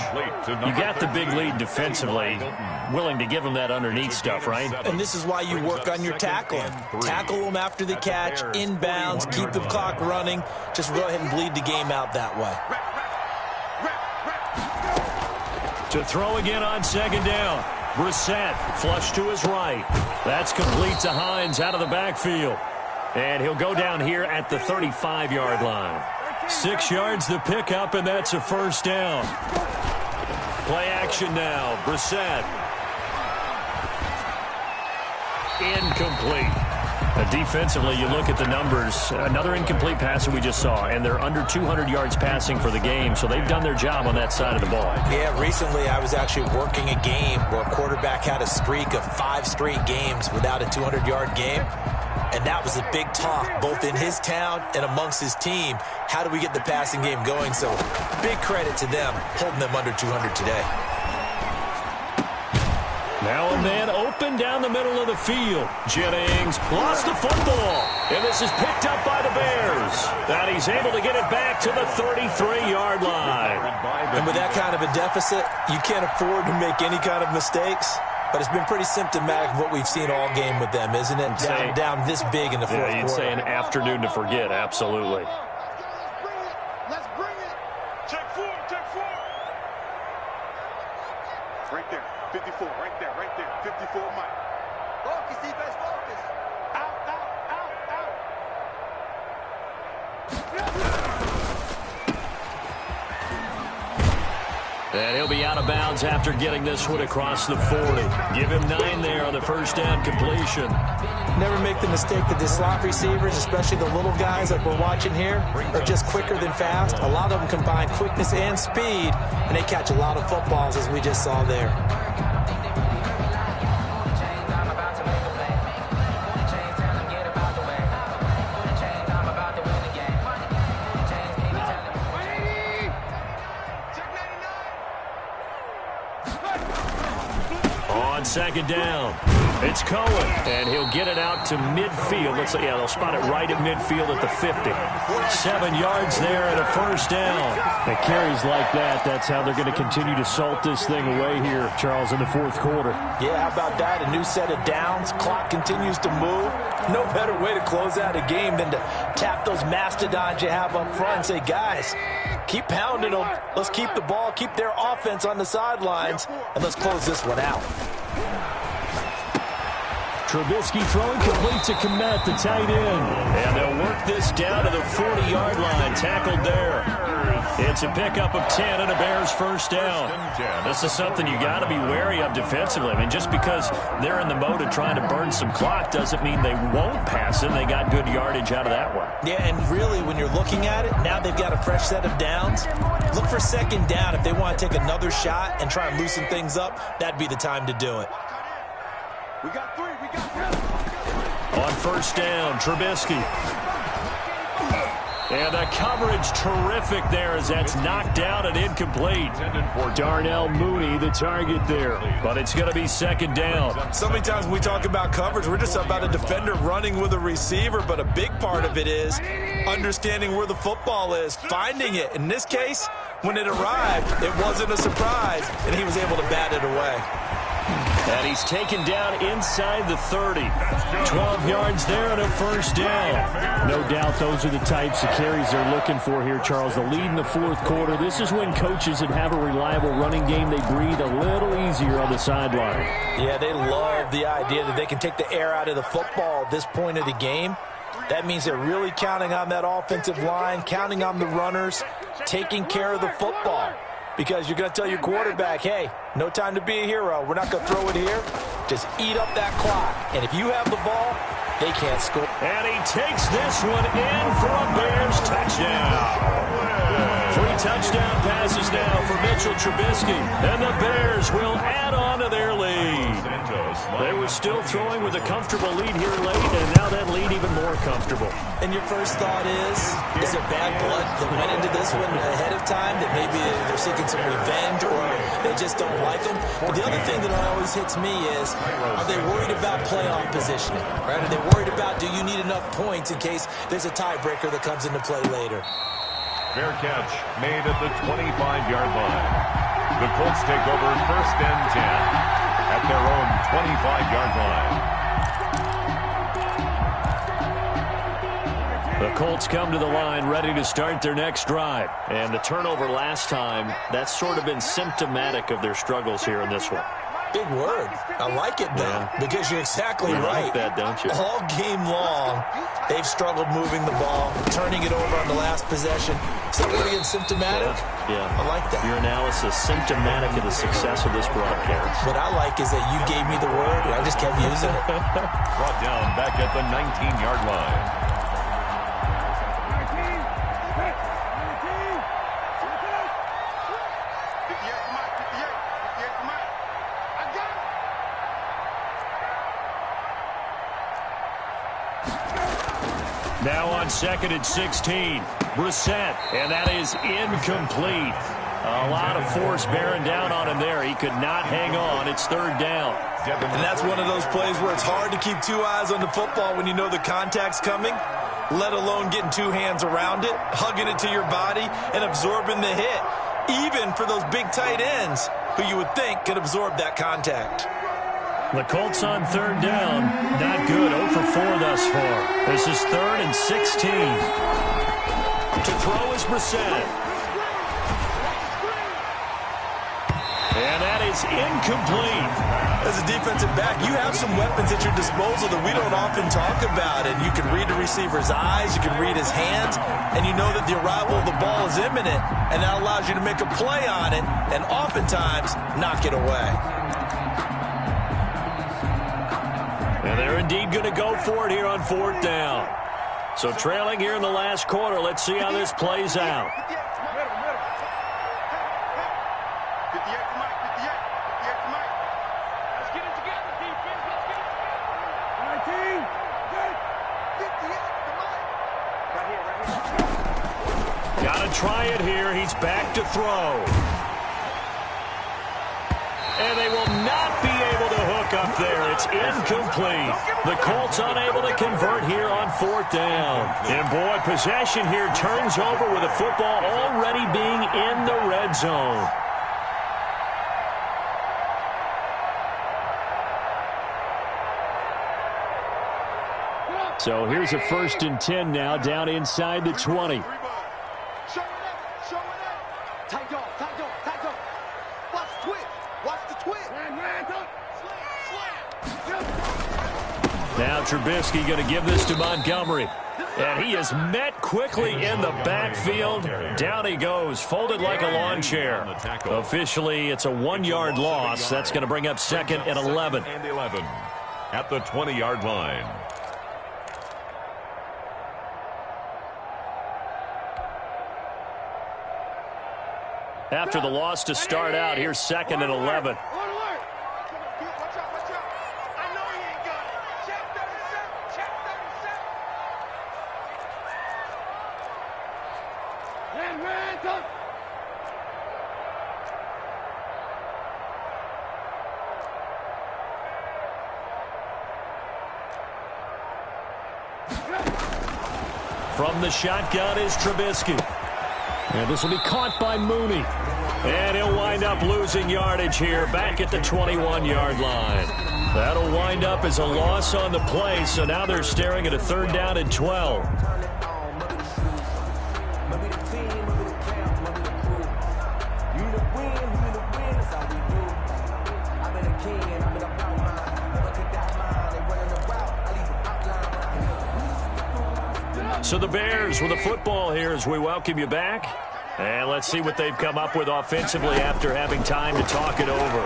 You got the big lead defensively. Willing to give them that underneath stuff, right? And this is why you work on your tackling. Tackle them after the catch, inbounds, keep the clock running. Just go ahead and bleed the game out that way. To throw again on 2nd down. Brissett, flush to his right. That's complete to Hines out of the backfield. And he'll go down here at the 35-yard line. 6 yards the pickup, and that's a 1st down. Play action now. Brissett. Incomplete. Defensively, you look at the numbers. Another incomplete pass that we just saw, and they're under 200 yards passing for the game, so they've done their job on that side of the ball. Yeah, recently I was actually working a game where a quarterback had a streak of 5 straight games without a 200-yard game. And that was a big talk, both in his town and amongst his team. How do we get the passing game going? So big credit to them, holding them under 200 today. Now a man open down the middle of the field. Jennings lost the football. And this is picked up by the Bears. And he's able to get it back to the 33-yard line. And with that kind of a deficit, you can't afford to make any kind of mistakes. But it's been pretty symptomatic of what we've seen all game with them, isn't it? Down this big in the fourth quarter. You'd say an afternoon to forget, absolutely. Let's bring it. Check four. Right there, 54, right there, 54, Mike. Focus, defense, focus. Out. And he'll be out of bounds after getting this one across the 40. Give him 9 there on the first down completion. Never make the mistake that the slot receivers, especially the little guys like we're watching here, are just quicker than fast. A lot of them combine quickness and speed, and they catch a lot of footballs, as we just saw there. On second down, it's Cohen, and he'll get it out to midfield. Let's say, yeah, they'll spot it right at midfield at the 50. 7 yards there and a first down. And carries like that, that's how they're going to continue to salt this thing away here, Charles, in the fourth quarter. Yeah, how about that? A new set of downs. Clock continues to move. No better way to close out a game than to tap those mastodons you have up front and say, guys, keep pounding them. Let's keep the ball, keep their offense on the sidelines, and let's close this one out. Trubisky throwing complete to Kmet, the tight end. And they'll work this down to the 40-yard line, tackled there. It's a pickup of 10 and a Bears first down. This is something you got to be wary of defensively. I mean, just because they're in the mode of trying to burn some clock doesn't mean they won't pass it. They got good yardage out of that one. Yeah, and really, when you're looking at it, now they've got a fresh set of downs. Look for second down. If they want to take another shot and try and loosen things up, that'd be the time to do it. We got three. On first down, Trubisky. And the coverage terrific there as that's knocked down and incomplete. Darnell Mooney, the target there. But it's going to be second down. So many times when we talk about coverage, we're just about a defender running with a receiver, but a big part of it is understanding where the football is, finding it. In this case, when it arrived, it wasn't a surprise, and he was able to bat it away. And he's taken down inside the 30. 12 yards there and a first down. No doubt those are the types of carries they're looking for here, Charles. The lead in the fourth quarter. This is when coaches that have a reliable running game, they breathe a little easier on the sideline. Yeah, they love the idea that they can take the air out of the football at this point of the game. That means they're really counting on that offensive line, counting on the runners, taking care of the football. Because you're going to tell your quarterback, hey, no time to be a hero. We're not going to throw it here. Just eat up that clock. And if you have the ball, they can't score. And he takes this one in for a Bears touchdown. 3 touchdown passes now for Mitchell Trubisky. And the Bears will add on to their lead. They were still throwing with a comfortable lead here late, and now that lead even more comfortable. And your first thought is there bad blood that went into this one ahead of time, that maybe they're seeking some revenge or they just don't like them? But the other thing that always hits me is, are they worried about playoff positioning? Right? Are they worried about, do you need enough points in case there's a tiebreaker that comes into play later? Fair catch made at the 25-yard line. The Colts take over first and 10 at their own 25-yard line. The Colts come to the line ready to start their next drive. And the turnover last time, that's sort of been symptomatic of their struggles here in this one. Big word. I like it, though, because you're exactly right. Like that, don't you? All game long, they've struggled moving the ball, turning it over on the last possession. Is that word again, symptomatic? Yeah. I like that. Your analysis, symptomatic of the success of this broadcast. What I like is that you gave me the word, and I just kept using it. Brought down back at the 19-yard line. Now on 2nd and 16, Brissett, and that is incomplete. A lot of force bearing down on him there. He could not hang on. It's 3rd down. And that's one of those plays where it's hard to keep 2 eyes on the football when you know the contact's coming, let alone getting 2 hands around it, hugging it to your body, and absorbing the hit, even for those big tight ends who you would think could absorb that contact. The Colts on 3rd down. Not good. 0 for 4 thus far. This is 3rd and 16. To throw is Brissett. And that is incomplete. As a defensive back, you have some weapons at your disposal that we don't often talk about. And you can read the receiver's eyes, you can read his hands, and you know that the arrival of the ball is imminent. And that allows you to make a play on it and oftentimes knock it away. And they're indeed going to go for it here on 4th down. So trailing here in the last quarter. Let's see how this plays out. Got to try it here. He's back to throw. And they will not be able to hook up there. It's incomplete. The Colts unable to convert here on 4th down. And boy, possession here turns over with the football already being in the red zone. So here's a 1st and 10 now down inside the 20. Now Trubisky going to give this to Montgomery. And he is met quickly in the backfield. Down he goes, folded like a lawn chair. Officially, it's a 1-yard loss. That's going to bring up 2nd and 11. At the 20-yard line. After the loss to start out, here's 2nd and 11. From the shotgun is Trubisky. And this will be caught by Mooney. And he'll wind up losing yardage here back at the 21-yard line. That'll wind up as a loss on the play, so now they're staring at a 3rd down and 12. So the Bears with the football here as we welcome you back. And let's see what they've come up with offensively after having time to talk it over.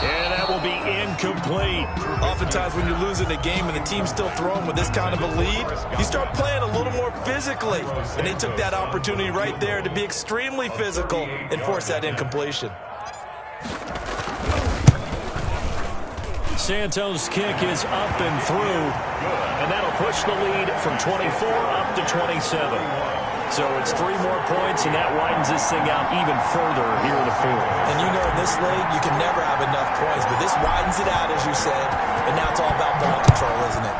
And that will be incomplete. Oftentimes when you're losing a game and the team's still throwing with this kind of a lead, you start playing a little more physically. And they took that opportunity right there to be extremely physical and force that incompletion. Santos' kick is up and through, and that'll push the lead from 24 up to 27. So it's 3 more points, and that widens this thing out even further here in the 4th. And you know in this league, you can never have enough points, but this widens it out, as you said, and now it's all about ball control, isn't it?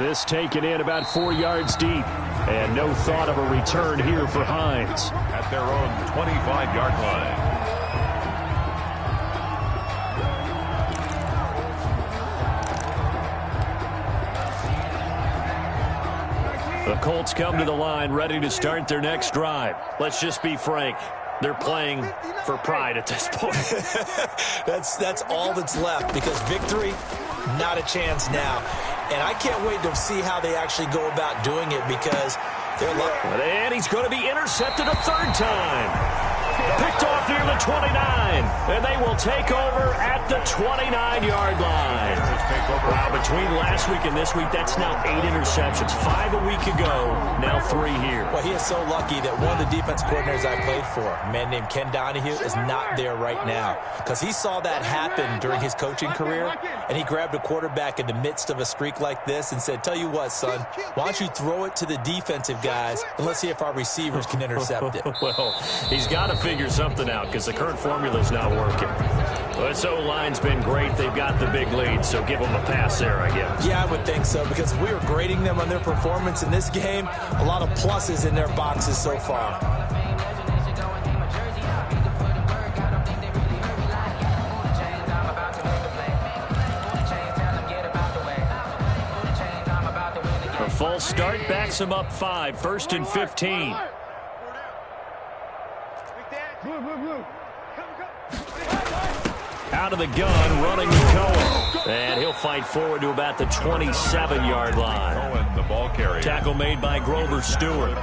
This taken in about 4 yards deep, and no thought of a return here for Hines. At their own 25-yard line. The Colts come to the line ready to start their next drive. Let's just be frank. They're playing for pride at this point. That's all that's left, because victory, not a chance now. And I can't wait to see how they actually go about doing it, because they're lucky. And he's going to be intercepted a 3rd time. Picked off near the 29. And they will take over at the 29-yard line. Wow, between last week and this week, that's now 8 interceptions. 5 a week ago, now 3 here. Well, he is so lucky that one of the defense coordinators I played for, a man named Ken Donahue, is not there right now. Because he saw that happen during his coaching career, and he grabbed a quarterback in the midst of a streak like this and said, tell you what, son, why don't you throw it to the defensive guys, and let's see if our receivers can intercept it. Well, he's got to figure something out because the current formula's not working. Well, this O-line's been great. They've got the big lead, so give them a pass there, I guess. Yeah, I would think so, because we were grading them on their performance in this game. A lot of pluses in their boxes so far. A full start backs him up 5, 1st and 15. Out of the gun, running to Cohen. And he'll fight forward to about the 27-yard line. Cohen, the ball carrier. Tackle made by Grover Stewart.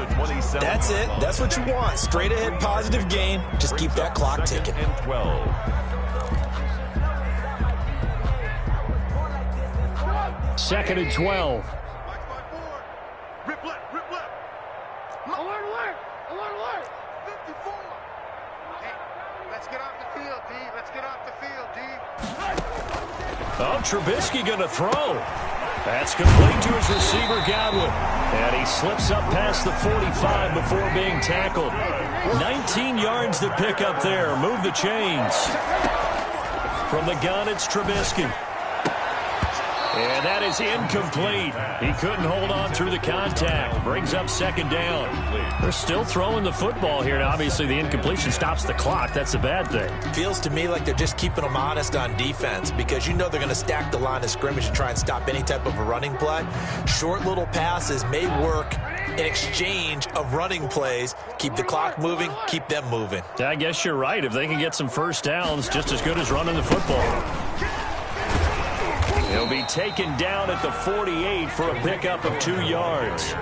That's it. That's what you want. Straight ahead positive gain. Just keep that clock ticking. And 12. Second and 12. Rip left, rip left. Alert. 54. Hey, let's get off the field, D. Let's get off the field, D. Oh, Trubisky going to throw. That's complete to his receiver, Godwin. And he slips up past the 45 before being tackled. 19 yards to pick up there. Move the chains. From the gun, it's Trubisky. And that is incomplete. He couldn't hold on through the contact. Brings up second down. They're still throwing the football here. Now, obviously, the incompletion stops the clock. That's a bad thing. Feels to me like they're just keeping them honest on defense because you know they're going to stack the line of scrimmage and try and stop any type of a running play. Short little passes may work in exchange of running plays. Keep the clock moving, keep them moving. I guess you're right. If they can get some first downs, just as good as running the football. He'll be taken down at the 48 for a pickup of 2 yards.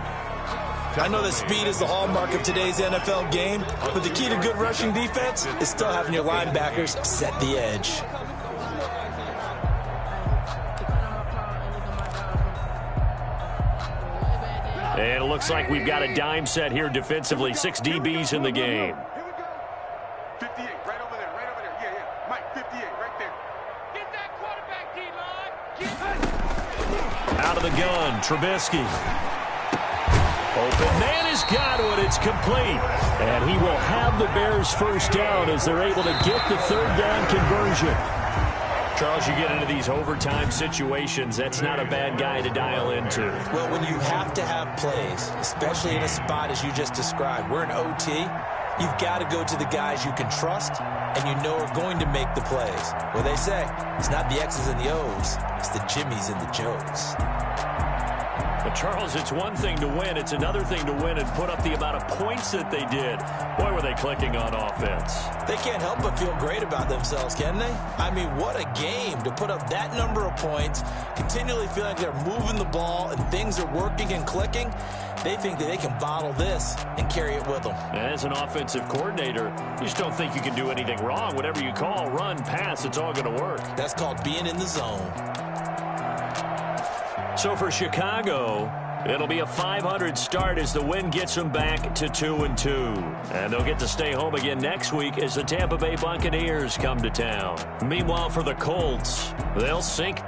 I know that speed is the hallmark of today's NFL game, but the key to good rushing defense is still having your linebackers set the edge. And it looks like we've got a dime set here defensively. 6 DBs in the game. Here we go. 58, right over there, right over there. Yeah. Mike, 58, right there. Get that quarterback, D-line. Out of the gun, Trubisky. Open man is Godwin. It's complete. And he will have the Bears first down as they're able to get the third down conversion. Charles, you get into these overtime situations, that's not a bad guy to dial into. Well, when you have to have plays, especially in a spot as you just described, we're in OT, you've got to go to the guys you can trust and you know are going to make the plays. Well, they say it's not the X's and the O's, it's the Jimmies and the Joes. But, Charles, it's one thing to win. It's another thing to win and put up the amount of points that they did. Boy, were they clicking on offense. They can't help but feel great about themselves, can they? I mean, what a game to put up that number of points, continually feeling like they're moving the ball and things are working and clicking. They think that they can bottle this and carry it with them. As an offensive coordinator, you just don't think you can do anything wrong. Whatever you call, run, pass, it's all going to work. That's called being in the zone. So for Chicago, it'll be a 500 start as the win gets them back to 2-2. And they'll get to stay home again next week as the Tampa Bay Buccaneers come to town. Meanwhile, for the Colts, they'll sink.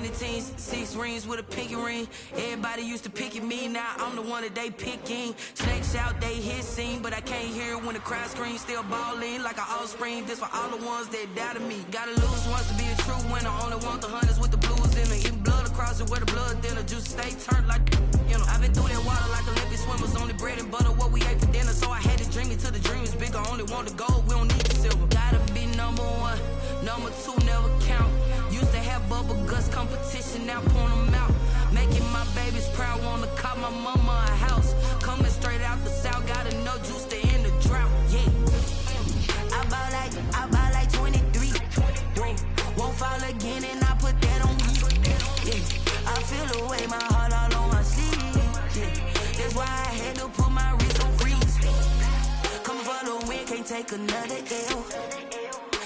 many teams, 6 rings with a pinky ring. Everybody used to pick at me, now I'm the one that they picking. Snakes out, they hit scene, but I can't hear when the crowd screams. Still balling like an offspring. This for all the ones that doubted me. Gotta lose once to be a true winner. Only want the hunters with the blues in them. Eating blood across it where the blood thinner. Juice stay turned like, you know. I've been through that water like Olympic swimmers. Only bread and butter, what we ate for dinner. So I had to dream it till the dream is bigger. Only want the gold, we don't need the silver. Gotta be number 1, number 2 never count. Used to have bubble guts competition, now point them out. Making my babies proud, wanna call my mama a house. Coming straight out the south, gotta know juice to end the drought. Yeah, I buy like 23. Whoa. Won't fall again, and I put that on me. Yeah, I feel the way, my heart all on my sleeve. Yeah, that's why I had to put my wrist on freeze. Coming for the win, can't take another L.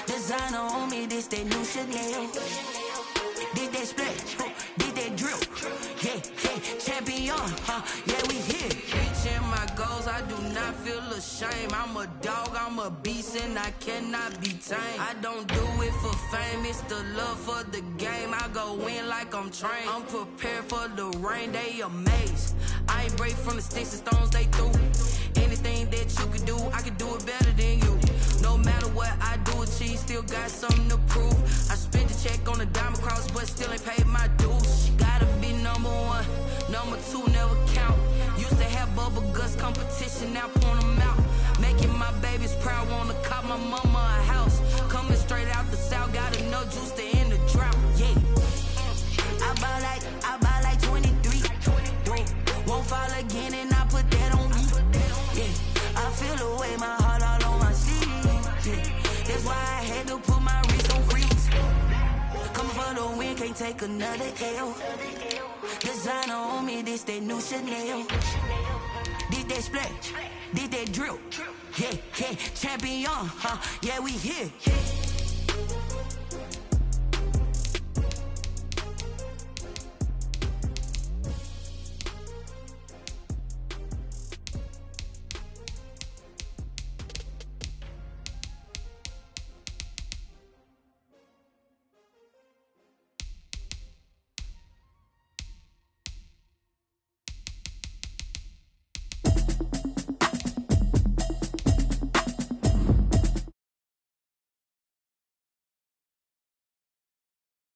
Designer on me, this that new Chanel. Did that splash, did that drill. Yeah, champion, yeah, we here. Reaching my goals, I do not feel ashamed. I'm a dog, I'm a beast, and I cannot be tamed. I don't do it for fame, it's the love for the game. I go in like I'm trained. I'm prepared for the rain, they amazed. I ain't break from the sticks and stones they threw. Anything that you could do, I could do it better than you. No matter what I do, achieve, still got something to prove. I spent the check on the diamond cross, but still ain't paid my dues. Gotta be number 1, number 2 never count. Used to have bubble guts competition, now point them out. Making my babies proud, wanna call my mama a house. Coming straight out the south, gotta know juice to end the drought. Yeah, I buy like 23. Won't fall again, and I put that on me. Yeah, I feel the way, my heart all on my sleeve. Yeah, that's why I had to put my wrist on freeze. Coming for the win, can't take another L. Designer on me, this that new Chanel. Did that splash, did that drill. Yeah, champion, yeah, we here.